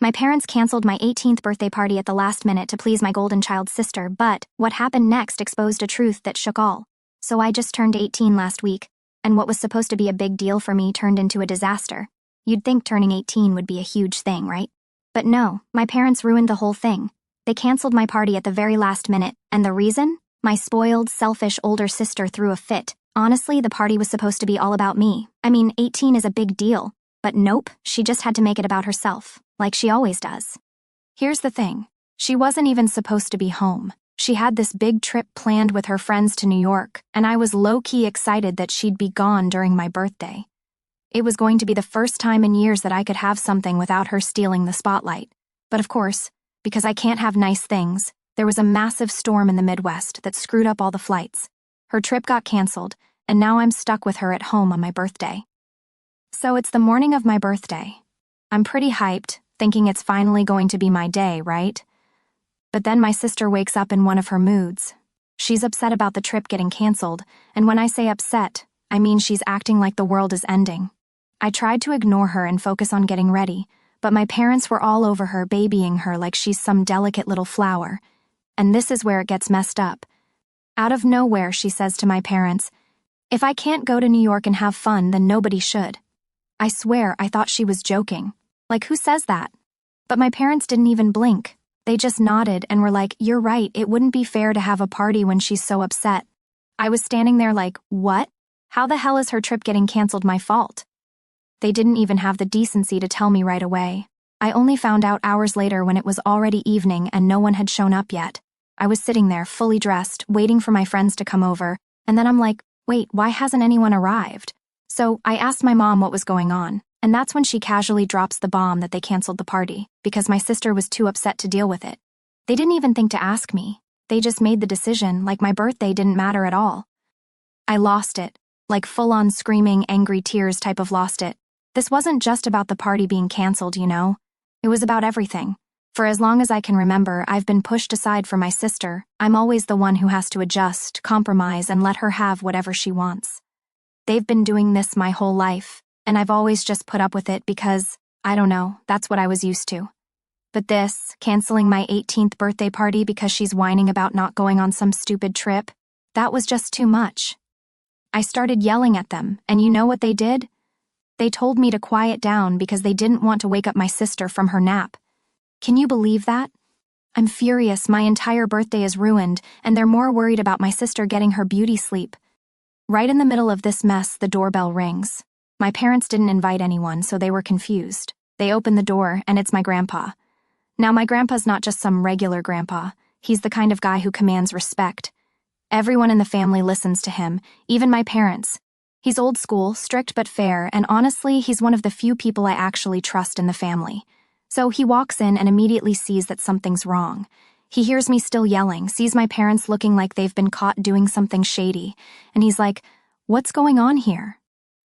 My parents canceled my 18th birthday party at the last minute to please my golden child sister, but what happened next exposed a truth that shook all. So I just turned 18 last week, and what was supposed to be a big deal for me turned into a disaster. You'd think turning 18 would be a huge thing, right? But no, my parents ruined the whole thing. They canceled my party at the very last minute, and the reason? My spoiled, selfish older sister threw a fit. Honestly, the party was supposed to be all about me. I mean, 18 is a big deal. But nope, she just had to make it about herself, like she always does. Here's the thing. She wasn't even supposed to be home. She had this big trip planned with her friends to New York, and I was low-key excited that she'd be gone during my birthday. It was going to be the first time in years that I could have something without her stealing the spotlight. But of course, because I can't have nice things, there was a massive storm in the Midwest that screwed up all the flights. Her trip got canceled, and now I'm stuck with her at home on my birthday. So it's the morning of my birthday. I'm pretty hyped, thinking it's finally going to be my day, right? But then my sister wakes up in one of her moods. She's upset about the trip getting canceled, and when I say upset, I mean she's acting like the world is ending. I tried to ignore her and focus on getting ready, but my parents were all over her, babying her like she's some delicate little flower. And this is where it gets messed up. Out of nowhere, she says to my parents, "If I can't go to New York and have fun, then nobody should." I swear I thought she was joking. Like, who says that? But my parents didn't even blink. They just nodded and were like, "You're right, it wouldn't be fair to have a party when she's so upset." I was standing there like, what? How the hell is her trip getting canceled my fault? They didn't even have the decency to tell me right away. I only found out hours later when it was already evening and no one had shown up yet. I was sitting there, fully dressed, waiting for my friends to come over, and then I'm like, wait, why hasn't anyone arrived? So I asked my mom what was going on, and that's when she casually drops the bomb that they canceled the party, because my sister was too upset to deal with it. They didn't even think to ask me. They just made the decision, like my birthday didn't matter at all. I lost it, like full-on screaming, angry tears type of lost it. This wasn't just about the party being canceled, you know? It was about everything. For as long as I can remember, I've been pushed aside for my sister. I'm always the one who has to adjust, compromise, and let her have whatever she wants. They've been doing this my whole life, and I've always just put up with it because, I don't know, that's what I was used to. But this, canceling my 18th birthday party because she's whining about not going on some stupid trip, that was just too much. I started yelling at them, and you know what they did? They told me to quiet down because they didn't want to wake up my sister from her nap. Can you believe that? I'm furious. My entire birthday is ruined, and they're more worried about my sister getting her beauty sleep. Right in the middle of this mess, the doorbell rings. My parents didn't invite anyone, so they were confused. They open the door, and it's my grandpa. Now, my grandpa's not just some regular grandpa. He's the kind of guy who commands respect. Everyone in the family listens to him, even my parents. He's old school, strict but fair, and honestly, he's one of the few people I actually trust in the family. So he walks in and immediately sees that something's wrong. He hears me still yelling, sees my parents looking like they've been caught doing something shady, and he's like, "What's going on here?"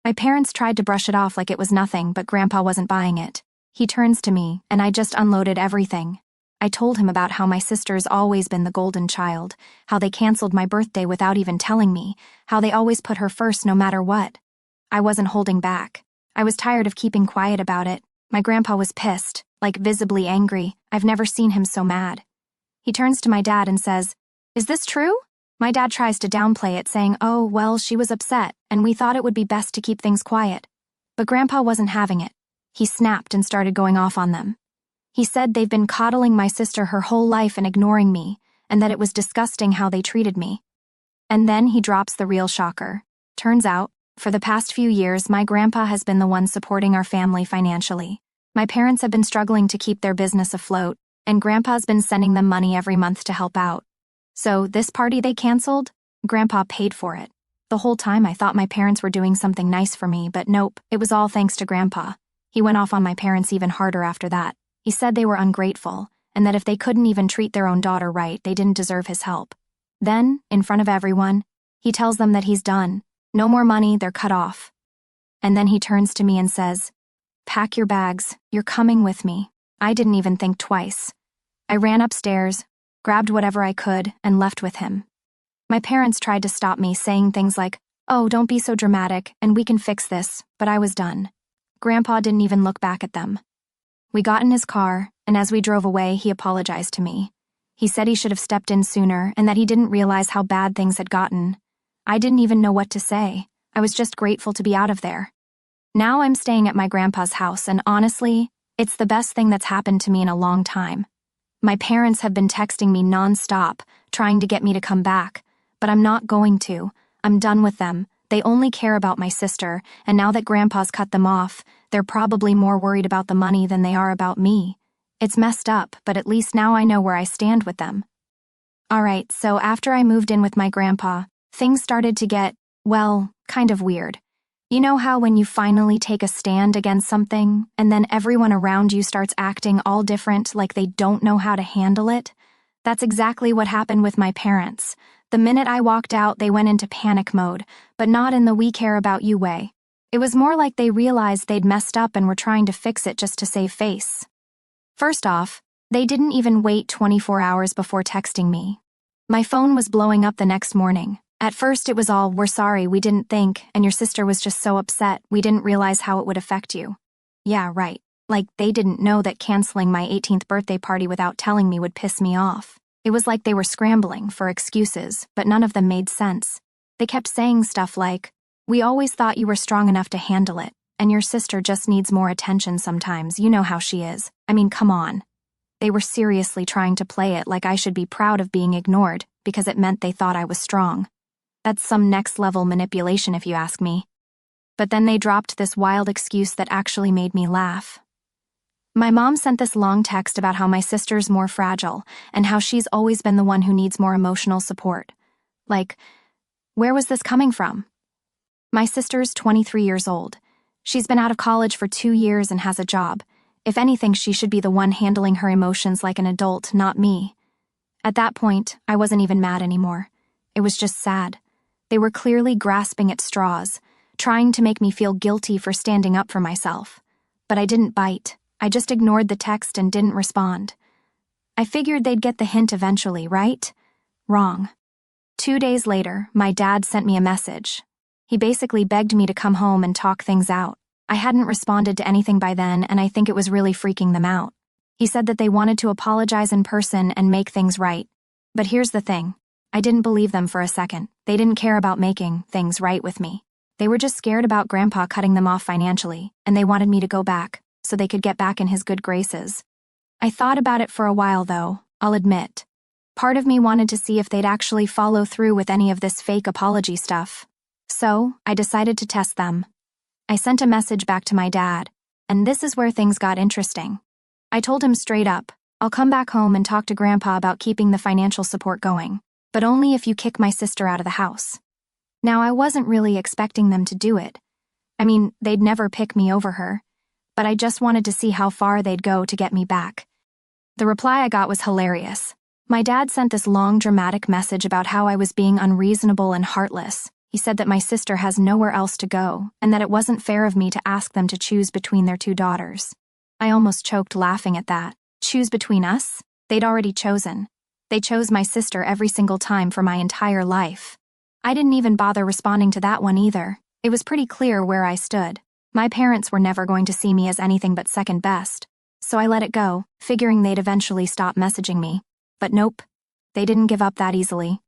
My parents tried to brush it off like it was nothing, but Grandpa wasn't buying it. He turns to me, and I just unloaded everything. I told him about how my sister's always been the golden child, how they canceled my birthday without even telling me, how they always put her first no matter what. I wasn't holding back. I was tired of keeping quiet about it. My grandpa was pissed, like visibly angry. I've never seen him so mad. He turns to my dad and says, "Is this true?" My dad tries to downplay it, saying, "Oh, well, she was upset, and we thought it would be best to keep things quiet." But Grandpa wasn't having it. He snapped and started going off on them. He said they've been coddling my sister her whole life and ignoring me, and that it was disgusting how they treated me. And then he drops the real shocker. Turns out, for the past few years, my grandpa has been the one supporting our family financially. My parents have been struggling to keep their business afloat, and Grandpa's been sending them money every month to help out. So this party they canceled, Grandpa paid for it. The whole time I thought my parents were doing something nice for me, but nope, it was all thanks to Grandpa. He went off on my parents even harder after that. He said they were ungrateful, and that if they couldn't even treat their own daughter right, they didn't deserve his help. Then, in front of everyone, he tells them that he's done. No more money, they're cut off. And then he turns to me and says, "Pack your bags, you're coming with me." I didn't even think twice. I ran upstairs, grabbed whatever I could, and left with him. My parents tried to stop me, saying things like, "Oh, don't be so dramatic, and we can fix this," but I was done. Grandpa didn't even look back at them. We got in his car, and as we drove away, he apologized to me. He said he should have stepped in sooner and that he didn't realize how bad things had gotten. I didn't even know what to say. I was just grateful to be out of there. Now I'm staying at my grandpa's house, and honestly, it's the best thing that's happened to me in a long time. My parents have been texting me non-stop, trying to get me to come back, but I'm not going to. I'm done with them. They only care about my sister, and now that Grandpa's cut them off, they're probably more worried about the money than they are about me. It's messed up, but at least now I know where I stand with them. Alright, so after I moved in with my grandpa, things started to get, well, kind of weird. You know how when you finally take a stand against something, and then everyone around you starts acting all different, like they don't know how to handle it? That's exactly what happened with my parents. The minute I walked out, they went into panic mode, but not in the we care about you way. It was more like they realized they'd messed up and were trying to fix it just to save face. First off, they didn't even wait 24 hours before texting me. My phone was blowing up the next morning. At first it was all, "We're sorry, we didn't think, and your sister was just so upset, we didn't realize how it would affect you." Yeah, right. Like, they didn't know that canceling my 18th birthday party without telling me would piss me off. It was like they were scrambling for excuses, but none of them made sense. They kept saying stuff like, "We always thought you were strong enough to handle it, and your sister just needs more attention sometimes, you know how she is. I mean, come on." They were seriously trying to play it like I should be proud of being ignored because it meant they thought I was strong. That's some next-level manipulation if you ask me. But then they dropped this wild excuse that actually made me laugh. My mom sent this long text about how my sister's more fragile and how she's always been the one who needs more emotional support. Like, where was this coming from? My sister's 23 years old. She's been out of college for 2 years and has a job. If anything, she should be the one handling her emotions like an adult, not me. At that point, I wasn't even mad anymore. It was just sad. They were clearly grasping at straws, trying to make me feel guilty for standing up for myself. But I didn't bite. I just ignored the text and didn't respond. I figured they'd get the hint eventually, right? Wrong. 2 days later, my dad sent me a message. He basically begged me to come home and talk things out. I hadn't responded to anything by then, and I think it was really freaking them out. He said that they wanted to apologize in person and make things right. But here's the thing. I didn't believe them for a second. They didn't care about making things right with me. They were just scared about Grandpa cutting them off financially, and they wanted me to go back, so they could get back in his good graces. I thought about it for a while, though, I'll admit. Part of me wanted to see if they'd actually follow through with any of this fake apology stuff. So, I decided to test them. I sent a message back to my dad, and this is where things got interesting. I told him straight up, "I'll come back home and talk to Grandpa about keeping the financial support going, but only if you kick my sister out of the house." Now, I wasn't really expecting them to do it. I mean, they'd never pick me over her, but I just wanted to see how far they'd go to get me back. The reply I got was hilarious. My dad sent this long, dramatic message about how I was being unreasonable and heartless. He said that my sister has nowhere else to go, and that it wasn't fair of me to ask them to choose between their 2 daughters. I almost choked laughing at that. Choose between us? They'd already chosen. They chose my sister every single time for my entire life. I didn't even bother responding to that one either. It was pretty clear where I stood. My parents were never going to see me as anything but second best, so I let it go, figuring they'd eventually stop messaging me. But nope, they didn't give up that easily.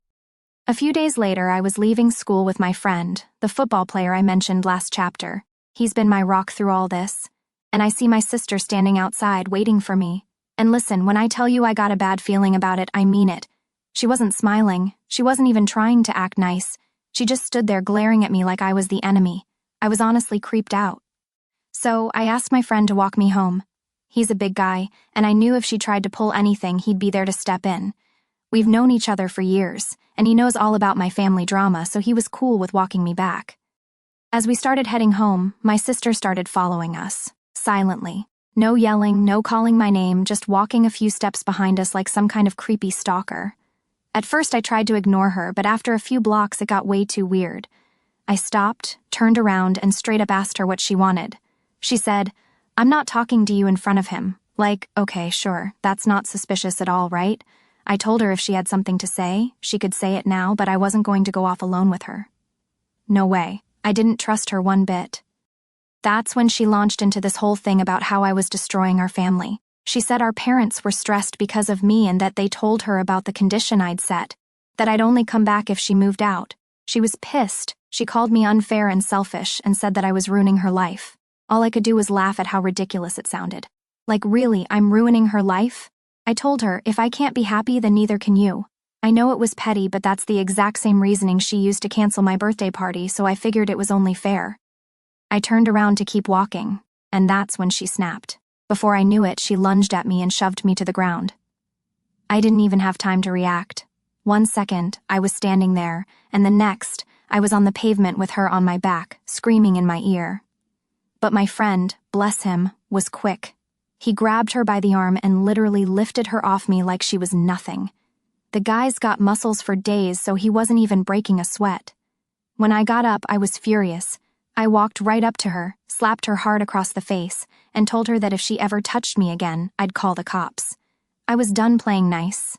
A few days later, I was leaving school with my friend, the football player I mentioned last chapter. He's been my rock through all this. And I see my sister standing outside waiting for me. And listen, when I tell you I got a bad feeling about it, I mean it. She wasn't smiling. She wasn't even trying to act nice. She just stood there glaring at me like I was the enemy. I was honestly creeped out. So I asked my friend to walk me home. He's a big guy, and I knew if she tried to pull anything, he'd be there to step in. We've known each other for years, and he knows all about my family drama, so he was cool with walking me back. As we started heading home, my sister started following us, silently. No yelling, no calling my name, just walking a few steps behind us like some kind of creepy stalker. At first I tried to ignore her, but after a few blocks it got way too weird. I stopped, turned around, and straight up asked her what she wanted. She said, "I'm not talking to you in front of him." Like, okay, sure, that's not suspicious at all, right? I told her if she had something to say, she could say it now, but I wasn't going to go off alone with her. No way. I didn't trust her one bit. That's when she launched into this whole thing about how I was destroying our family. She said our parents were stressed because of me and that they told her about the condition I'd set, that I'd only come back if she moved out. She was pissed. She called me unfair and selfish and said that I was ruining her life. All I could do was laugh at how ridiculous it sounded. Like, really, I'm ruining her life? I told her, if I can't be happy, then neither can you. I know it was petty, but that's the exact same reasoning she used to cancel my birthday party, so I figured it was only fair. I turned around to keep walking, and that's when she snapped. Before I knew it, she lunged at me and shoved me to the ground. I didn't even have time to react. 1 second, I was standing there, and the next, I was on the pavement with her on my back, screaming in my ear. But my friend, bless him, was quick. He grabbed her by the arm and literally lifted her off me like she was nothing. The guy's got muscles for days, so he wasn't even breaking a sweat. When I got up, I was furious. I walked right up to her, slapped her hard across the face, and told her that if she ever touched me again, I'd call the cops. I was done playing nice.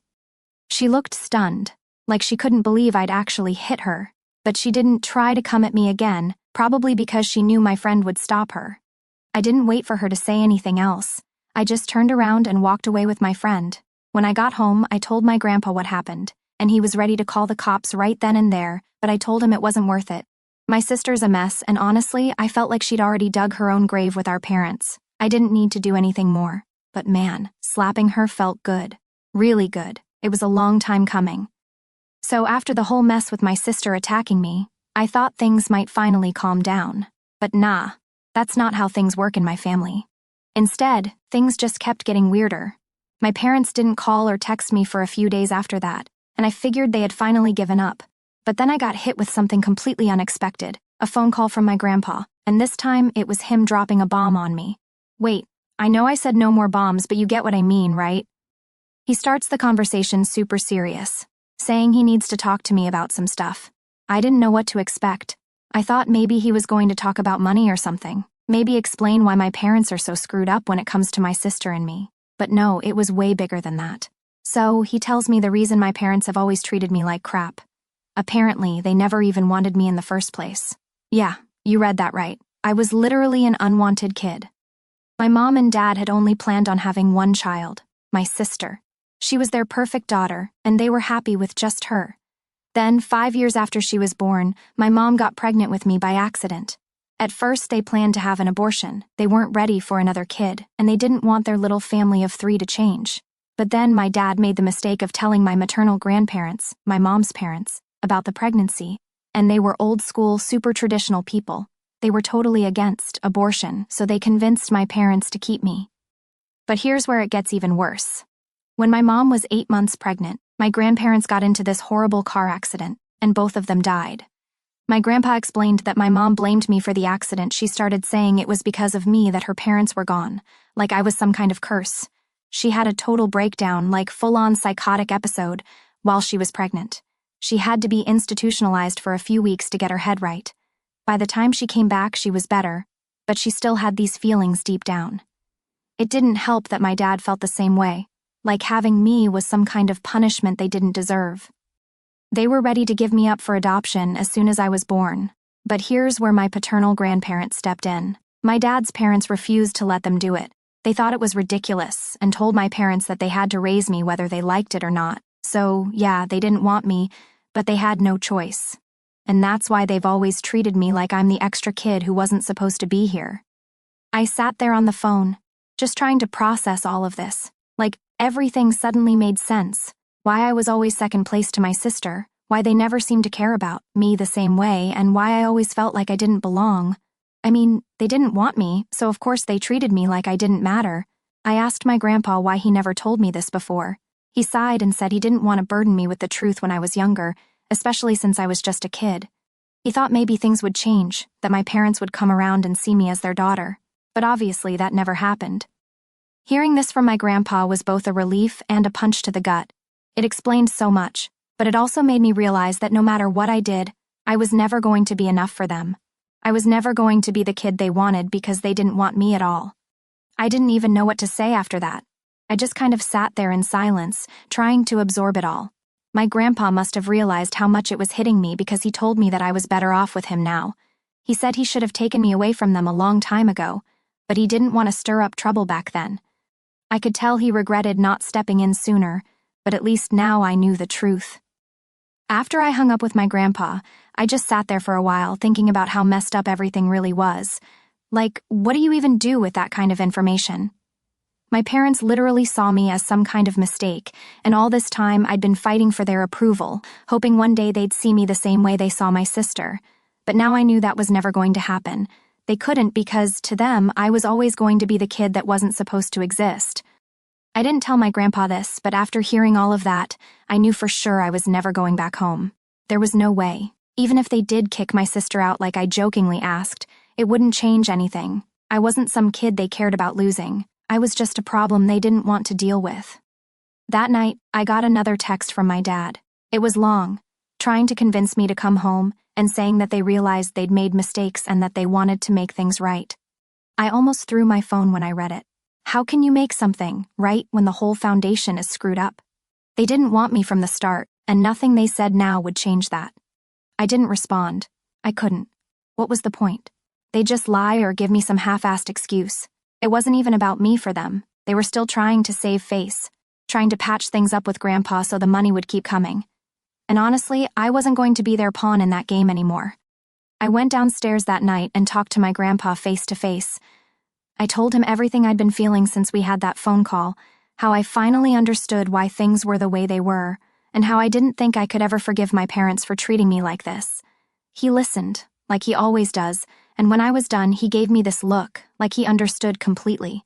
She looked stunned, like she couldn't believe I'd actually hit her, but she didn't try to come at me again, probably because she knew my friend would stop her. I didn't wait for her to say anything else. I just turned around and walked away with my friend. When I got home, I told my grandpa what happened, and he was ready to call the cops right then and there, but I told him it wasn't worth it. My sister's a mess, and honestly, I felt like she'd already dug her own grave with our parents. I didn't need to do anything more. But man, slapping her felt good. Really good. It was a long time coming. So after the whole mess with my sister attacking me, I thought things might finally calm down. But nah, that's not how things work in my family. Instead, things just kept getting weirder. My parents didn't call or text me for a few days after that, and I figured they had finally given up. But then I got hit with something completely unexpected, a phone call from my grandpa, and this time it was him dropping a bomb on me. Wait, I know I said no more bombs, but you get what I mean, right? He starts the conversation super serious, saying he needs to talk to me about some stuff. I didn't know what to expect. I thought maybe he was going to talk about money or something, maybe explain why my parents are so screwed up when it comes to my sister and me. But no, it was way bigger than that. So he tells me the reason my parents have always treated me like crap. Apparently, they never even wanted me in the first place. Yeah, you read that right. I was literally an unwanted kid. My mom and dad had only planned on having one child, my sister. She was their perfect daughter, and they were happy with just her. Then, 5 years after she was born, my mom got pregnant with me by accident. At first, they planned to have an abortion. They weren't ready for another kid, and they didn't want their little family of 3 to change. But then my dad made the mistake of telling my maternal grandparents, my mom's parents, about the pregnancy, and they were old-school, super traditional people. They were totally against abortion, so they convinced my parents to keep me. But here's where it gets even worse. When my mom was 8 months pregnant, my grandparents got into this horrible car accident, and both of them died. My grandpa explained that my mom blamed me for the accident. She started saying it was because of me that her parents were gone, like I was some kind of curse. She had a total breakdown, like full-on psychotic episode, while she was pregnant. She had to be institutionalized for a few weeks to get her head right. By the time she came back, she was better, but she still had these feelings deep down. It didn't help that my dad felt the same way, like having me was some kind of punishment they didn't deserve. They were ready to give me up for adoption as soon as I was born, but here's where my paternal grandparents stepped in. My dad's parents refused to let them do it. They thought it was ridiculous and told my parents that they had to raise me whether they liked it or not. So, yeah, they didn't want me, but they had no choice. And that's why they've always treated me like I'm the extra kid who wasn't supposed to be here. I sat there on the phone, just trying to process all of this. Like, everything suddenly made sense. Why I was always second place to my sister, why they never seemed to care about me the same way, and why I always felt like I didn't belong. I mean, they didn't want me, so of course they treated me like I didn't matter. I asked my grandpa why he never told me this before. He sighed and said he didn't want to burden me with the truth when I was younger, especially since I was just a kid. He thought maybe things would change, that my parents would come around and see me as their daughter. But obviously that never happened. Hearing this from my grandpa was both a relief and a punch to the gut. It explained so much, but it also made me realize that no matter what I did, I was never going to be enough for them. I was never going to be the kid they wanted because they didn't want me at all. I didn't even know what to say after that. I just kind of sat there in silence, trying to absorb it all. My grandpa must have realized how much it was hitting me because he told me that I was better off with him now. He said he should have taken me away from them a long time ago, but he didn't want to stir up trouble back then. I could tell he regretted not stepping in sooner, but at least now I knew the truth. After I hung up with my grandpa, I just sat there for a while thinking about how messed up everything really was. Like, what do you even do with that kind of information? My parents literally saw me as some kind of mistake, and all this time I'd been fighting for their approval, hoping one day they'd see me the same way they saw my sister. But now I knew that was never going to happen. They couldn't because, to them, I was always going to be the kid that wasn't supposed to exist. I didn't tell my grandpa this, but after hearing all of that, I knew for sure I was never going back home. There was no way. Even if they did kick my sister out like I jokingly asked, it wouldn't change anything. I wasn't some kid they cared about losing. I was just a problem they didn't want to deal with. That night, I got another text from my dad. It was long, trying to convince me to come home and saying that they realized they'd made mistakes and that they wanted to make things right. I almost threw my phone when I read it. How can you make something right when the whole foundation is screwed up? They didn't want me from the start, and nothing they said now would change that. I didn't respond. I couldn't. What was the point? They'd just lie or give me some half-assed excuse. It wasn't even about me for them. They were still trying to save face, trying to patch things up with Grandpa so the money would keep coming. And honestly, I wasn't going to be their pawn in that game anymore. I went downstairs that night and talked to my grandpa face to face. I told him everything I'd been feeling since we had that phone call, how I finally understood why things were the way they were, and how I didn't think I could ever forgive my parents for treating me like this. He listened, like he always does, and when I was done, he gave me this look, like he understood completely.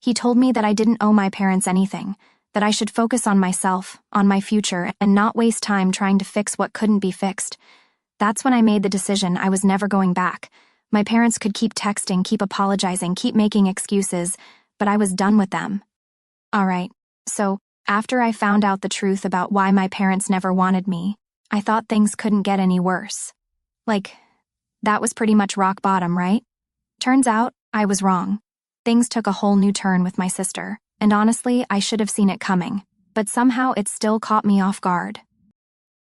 He told me that I didn't owe my parents anything, that I should focus on myself, on my future, and not waste time trying to fix what couldn't be fixed. That's when I made the decision I was never going back. My parents could keep texting, keep apologizing, keep making excuses, but I was done with them. All right, so after I found out the truth about why my parents never wanted me, I thought things couldn't get any worse. Like, that was pretty much rock bottom, right? Turns out, I was wrong. Things took a whole new turn with my sister, and honestly, I should have seen it coming, but somehow it still caught me off guard.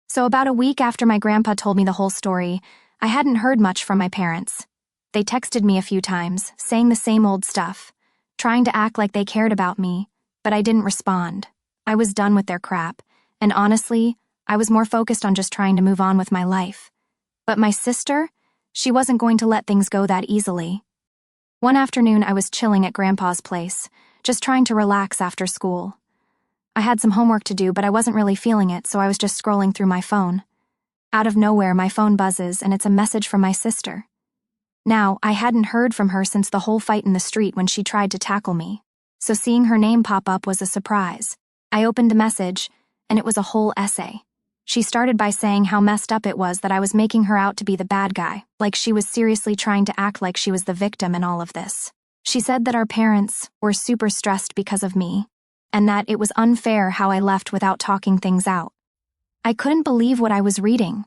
So about a week after my grandpa told me the whole story, I hadn't heard much from my parents. They texted me a few times, saying the same old stuff, trying to act like they cared about me, but I didn't respond. I was done with their crap, and honestly, I was more focused on just trying to move on with my life. But my sister, she wasn't going to let things go that easily. One afternoon, I was chilling at Grandpa's place, just trying to relax after school. I had some homework to do, but I wasn't really feeling it, so I was just scrolling through my phone. Out of nowhere, my phone buzzes, and it's a message from my sister. Now, I hadn't heard from her since the whole fight in the street when she tried to tackle me, so seeing her name pop up was a surprise. I opened the message, and it was a whole essay. She started by saying how messed up it was that I was making her out to be the bad guy, like she was seriously trying to act like she was the victim in all of this. She said that our parents were super stressed because of me, and that it was unfair how I left without talking things out. I couldn't believe what I was reading.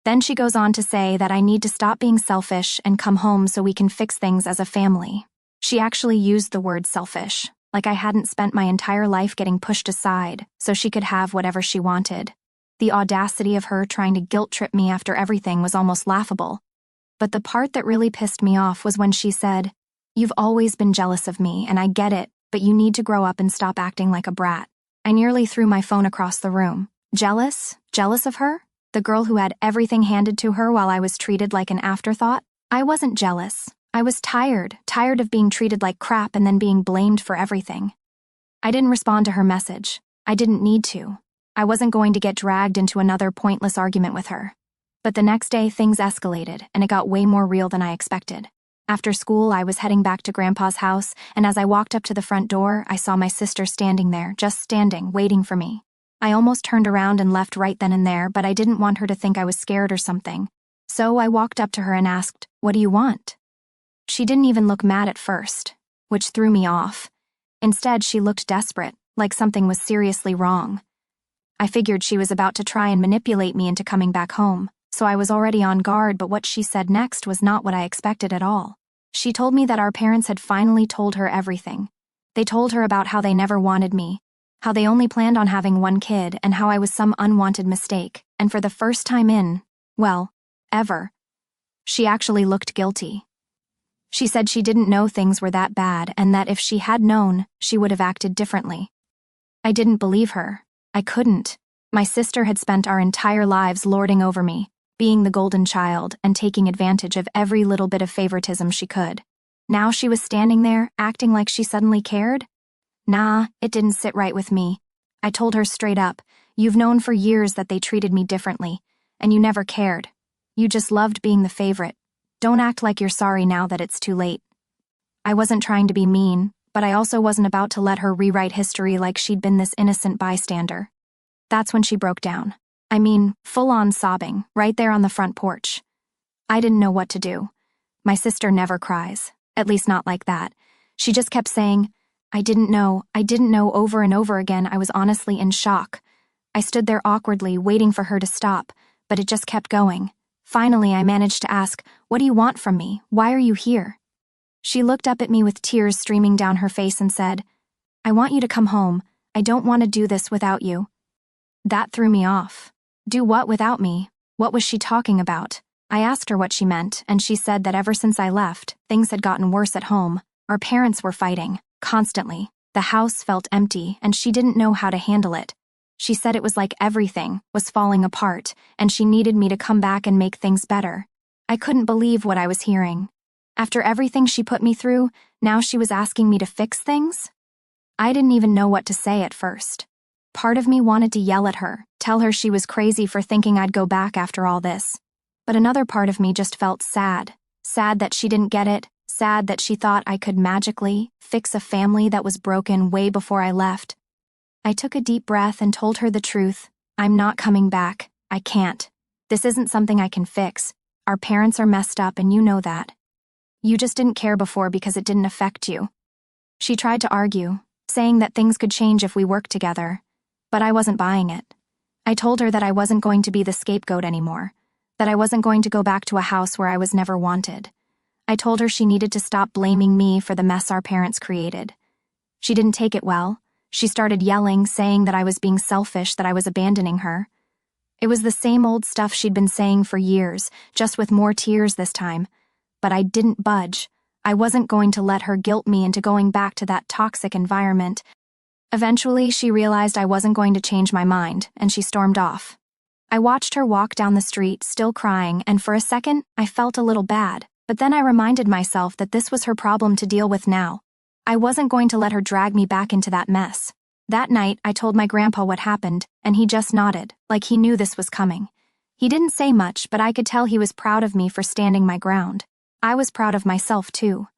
Then she goes on to say that I need to stop being selfish and come home so we can fix things as a family. She actually used the word selfish, like I hadn't spent my entire life getting pushed aside so she could have whatever she wanted. The audacity of her trying to guilt-trip me after everything was almost laughable. But the part that really pissed me off was when she said, "You've always been jealous of me, and I get it, but you need to grow up and stop acting like a brat." I nearly threw my phone across the room. Jealous? Jealous of her? The girl who had everything handed to her while I was treated like an afterthought? I wasn't jealous. I was tired of being treated like crap and then being blamed for everything. I didn't respond to her message. I didn't need to. I wasn't going to get dragged into another pointless argument with her. But the next day, things escalated, and it got way more real than I expected. After school, I was heading back to Grandpa's house, and as I walked up to the front door, I saw my sister standing there, just standing, waiting for me. I almost turned around and left right then and there, but I didn't want her to think I was scared or something. So I walked up to her and asked, "What do you want?" She didn't even look mad at first, which threw me off. Instead, she looked desperate, like something was seriously wrong. I figured she was about to try and manipulate me into coming back home, so I was already on guard, but what she said next was not what I expected at all. She told me that our parents had finally told her everything. They told her about how they never wanted me, how they only planned on having one kid, and how I was some unwanted mistake, and for the first time ever, She actually looked guilty. She said she didn't know things were that bad and that if she had known, she would have acted differently. I didn't believe her. I couldn't. My sister had spent our entire lives lording over me, being the golden child and taking advantage of every little bit of favoritism she could. Now she was standing there, acting like she suddenly cared? Nah, it didn't sit right with me. I told her straight up, "You've known for years that they treated me differently, and you never cared. You just loved being the favorite. Don't act like you're sorry now that it's too late." I wasn't trying to be mean, but I also wasn't about to let her rewrite history like she'd been this innocent bystander. That's when she broke down. I mean, full-on sobbing, right there on the front porch. I didn't know what to do. My sister never cries, at least not like that. She just kept saying, I didn't know over and over again. I was honestly in shock. I stood there awkwardly, waiting for her to stop, but it just kept going. Finally, I managed to ask, "What do you want from me? Why are you here?" She looked up at me with tears streaming down her face and said, "I want you to come home. I don't want to do this without you." That threw me off. Do what without me? What was she talking about? I asked her what she meant, and she said that ever since I left, things had gotten worse at home. Our parents were fighting, constantly. The house felt empty, and she didn't know how to handle it. She said it was like everything was falling apart, and she needed me to come back and make things better. I couldn't believe what I was hearing. After everything she put me through, now she was asking me to fix things? I didn't even know what to say at first. Part of me wanted to yell at her, tell her she was crazy for thinking I'd go back after all this. But another part of me just felt sad. Sad that she didn't get it, sad that she thought I could magically fix a family that was broken way before I left. I took a deep breath and told her the truth. I'm not coming back. I can't. This isn't something I can fix. Our parents are messed up and you know that. You just didn't care before because it didn't affect you. She tried to argue, saying that things could change if we worked together. But I wasn't buying it. I told her that I wasn't going to be the scapegoat anymore, that I wasn't going to go back to a house where I was never wanted. I told her she needed to stop blaming me for the mess our parents created. She didn't take it well. She started yelling, saying that I was being selfish, that I was abandoning her. It was the same old stuff she'd been saying for years, just with more tears this time. But I didn't budge. I wasn't going to let her guilt me into going back to that toxic environment. Eventually, she realized I wasn't going to change my mind, and she stormed off. I watched her walk down the street, still crying, and for a second, I felt a little bad. But then I reminded myself that this was her problem to deal with now. I wasn't going to let her drag me back into that mess. That night, I told my grandpa what happened, and he just nodded, like he knew this was coming. He didn't say much, but I could tell he was proud of me for standing my ground. I was proud of myself, too.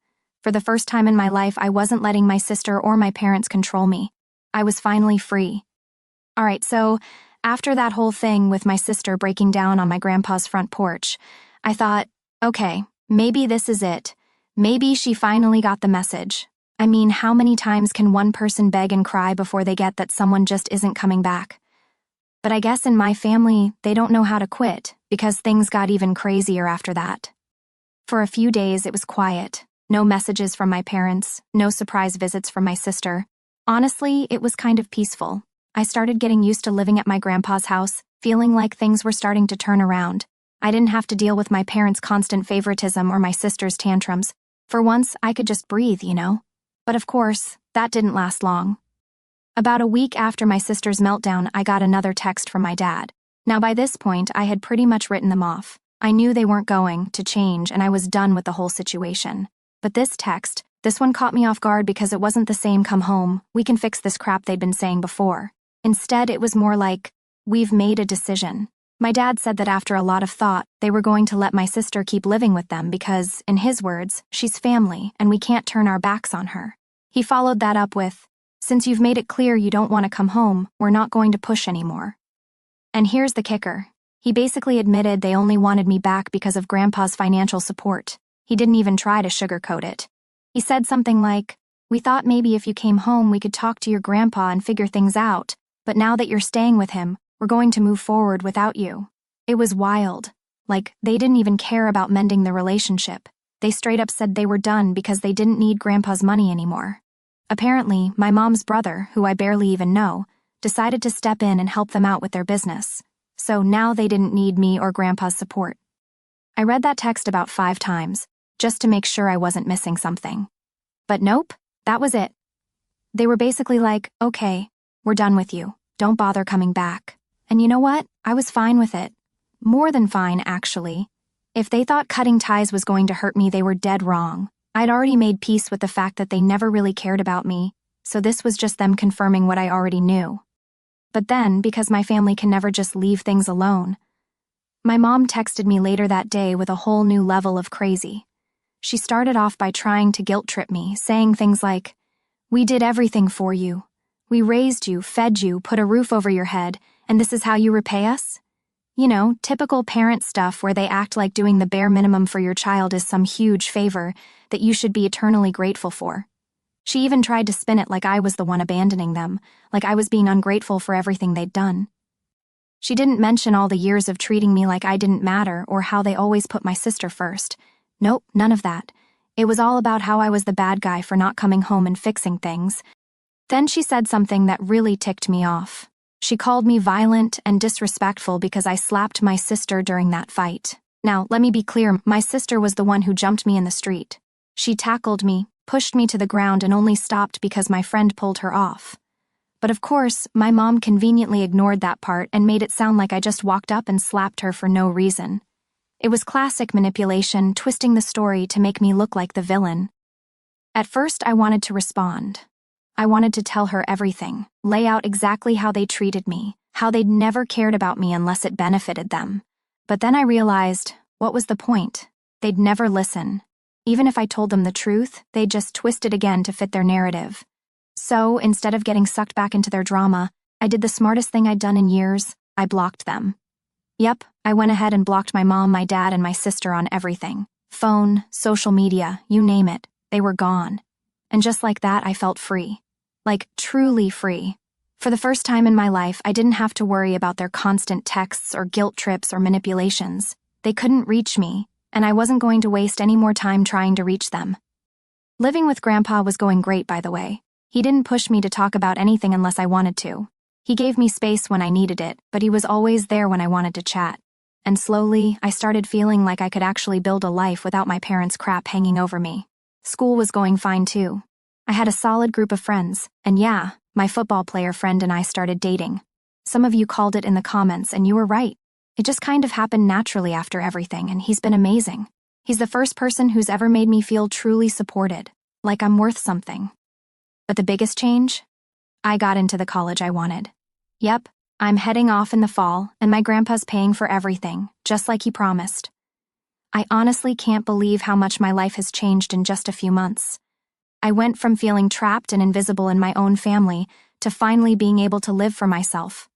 For the first time in my life, I wasn't letting my sister or my parents control me. I was finally free. Alright, so after that whole thing with my sister breaking down on my grandpa's front porch, I thought, okay, maybe this is it. Maybe she finally got the message. I mean, how many times can one person beg and cry before they get that someone just isn't coming back? But I guess in my family, they don't know how to quit, because things got even crazier after that. For a few days, it was quiet. No messages from my parents, no surprise visits from my sister. Honestly, it was kind of peaceful. I started getting used to living at my grandpa's house, feeling like things were starting to turn around. I didn't have to deal with my parents' constant favoritism or my sister's tantrums. For once, I could just breathe, you know? But of course, that didn't last long. About a week after my sister's meltdown, I got another text from my dad. Now by this point, I had pretty much written them off. I knew they weren't going to change, and I was done with the whole situation. But this text, this one caught me off guard because it wasn't the same "come home, we can fix this" crap they'd been saying before. Instead, it was more like, "We've made a decision." My dad said that after a lot of thought, they were going to let my sister keep living with them because, in his words, she's family and we can't turn our backs on her. He followed that up with, "Since you've made it clear you don't want to come home, we're not going to push anymore." And here's the kicker. He basically admitted they only wanted me back because of Grandpa's financial support. He didn't even try to sugarcoat it. He said something like, "We thought maybe if you came home we could talk to your grandpa and figure things out, but now that you're staying with him, we're going to move forward without you." It was wild. Like, they didn't even care about mending the relationship. They straight up said they were done because they didn't need Grandpa's money anymore. Apparently, my mom's brother, who I barely even know, decided to step in and help them out with their business. So now they didn't need me or Grandpa's support. I read that text about 5 times, just to make sure I wasn't missing something. But nope, that was it. They were basically like, okay, we're done with you. Don't bother coming back. And you know what? I was fine with it. More than fine, actually. If they thought cutting ties was going to hurt me, they were dead wrong. I'd already made peace with the fact that they never really cared about me, so this was just them confirming what I already knew. But then, because my family can never just leave things alone, my mom texted me later that day with a whole new level of crazy. She started off by trying to guilt-trip me, saying things like, "We did everything for you. We raised you, fed you, put a roof over your head, and this is how you repay us?" You know, typical parent stuff where they act like doing the bare minimum for your child is some huge favor that you should be eternally grateful for. She even tried to spin it like I was the one abandoning them, like I was being ungrateful for everything they'd done. She didn't mention all the years of treating me like I didn't matter or how they always put my sister first. Nope, none of that. It was all about how I was the bad guy for not coming home and fixing things. Then she said something that really ticked me off. She called me violent and disrespectful because I slapped my sister during that fight. Now, let me be clear, my sister was the one who jumped me in the street. She tackled me, pushed me to the ground, and only stopped because my friend pulled her off. But of course, my mom conveniently ignored that part and made it sound like I just walked up and slapped her for no reason. It was classic manipulation, twisting the story to make me look like the villain. At first, I wanted to respond. I wanted to tell her everything, lay out exactly how they treated me, how they'd never cared about me unless it benefited them. But then I realized, what was the point? They'd never listen. Even if I told them the truth, they'd just twist it again to fit their narrative. So, instead of getting sucked back into their drama, I did the smartest thing I'd done in years. I blocked them. Yep, I went ahead and blocked my mom, my dad, and my sister on everything. Phone, social media, you name it. They were gone. And just like that, I felt free. Like, truly free. For the first time in my life, I didn't have to worry about their constant texts or guilt trips or manipulations. They couldn't reach me, and I wasn't going to waste any more time trying to reach them. Living with Grandpa was going great, by the way. He didn't push me to talk about anything unless I wanted to. He gave me space when I needed it, but he was always there when I wanted to chat. And slowly, I started feeling like I could actually build a life without my parents' crap hanging over me. School was going fine too. I had a solid group of friends, and yeah, my football player friend and I started dating. Some of you called it in the comments, and you were right. It just kind of happened naturally after everything, and he's been amazing. He's the first person who's ever made me feel truly supported, like I'm worth something. But the biggest change? I got into the college I wanted. Yep, I'm heading off in the fall, and my grandpa's paying for everything, just like he promised. I honestly can't believe how much my life has changed in just a few months. I went from feeling trapped and invisible in my own family to finally being able to live for myself.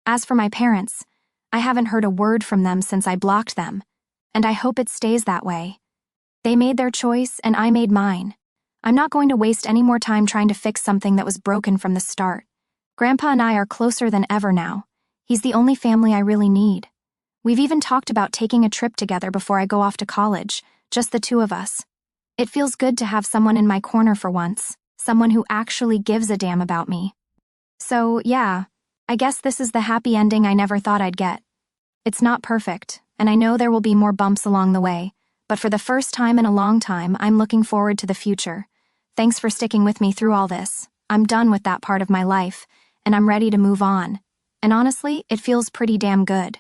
As for my parents, I haven't heard a word from them since I blocked them, and I hope it stays that way. They made their choice, and I made mine. I'm not going to waste any more time trying to fix something that was broken from the start. Grandpa and I are closer than ever now. He's the only family I really need. We've even talked about taking a trip together before I go off to college, just the two of us. It feels good to have someone in my corner for once, someone who actually gives a damn about me. So, yeah, I guess this is the happy ending I never thought I'd get. It's not perfect, and I know there will be more bumps along the way, but for the first time in a long time, I'm looking forward to the future. Thanks for sticking with me through all this. I'm done with that part of my life, and I'm ready to move on. And honestly, it feels pretty damn good.